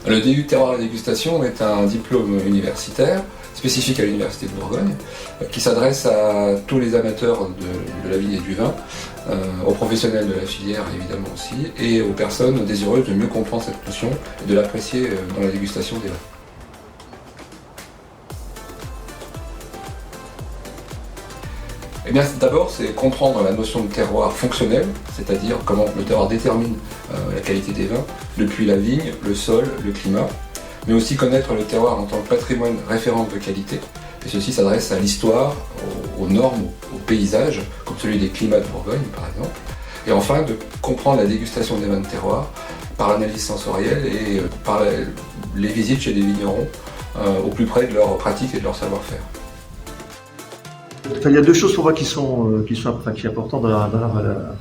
Le DU Terroir et Dégustation est un diplôme universitaire spécifique à l'Université de Bourgogne qui s'adresse à tous les amateurs de la vigne et du vin, aux professionnels de la filière évidemment aussi, et aux personnes désireuses de mieux comprendre cette notion et de l'apprécier dans la dégustation des vins. Eh bien, d'abord, c'est comprendre la notion de terroir fonctionnel, c'est-à-dire comment le terroir détermine la qualité des vins, depuis la vigne, le sol, le climat, mais aussi connaître le terroir en tant que patrimoine référence de qualité. Et ceci s'adresse à l'histoire, aux normes, aux paysages, comme celui des climats de Bourgogne par exemple. Et enfin, de comprendre la dégustation des vins de terroir par l'analyse sensorielle et par les visites chez des vignerons au plus près de leur pratique et de leur savoir-faire. Enfin, il y a deux choses pour moi qui sont importantes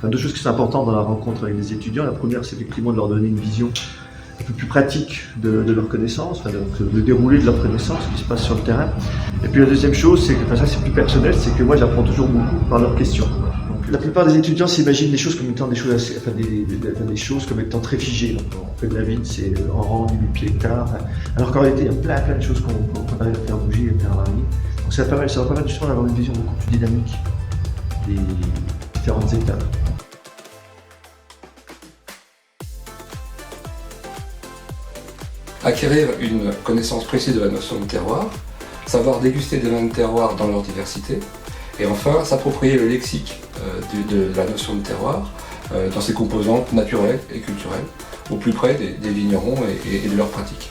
deux choses qui sont importantes dans la rencontre avec les étudiants. La première, c'est effectivement de leur donner une vision un peu plus pratique de leur connaissance, le déroulé de leur connaissance, ce qui se passe sur le terrain. Et puis la deuxième chose, c'est que ça c'est plus personnel, c'est que moi j'apprends toujours beaucoup par leurs questions. Donc, la plupart des étudiants s'imaginent les choses comme étant des choses comme étant très figées. Donc, on fait de la vigne, c'est en rang, 8 pieds hectares, alors qu'en réalité il y a plein de choses qu'on arrive à faire bouger et faire varier. Donc ça va permettre justement d'avoir une vision beaucoup plus dynamique des différentes étapes. Acquérir une connaissance précise de la notion de terroir, savoir déguster des vins de terroir dans leur diversité, et enfin s'approprier le lexique de la notion de terroir dans ses composantes naturelles et culturelles, au plus près des vignerons et de leurs pratiques.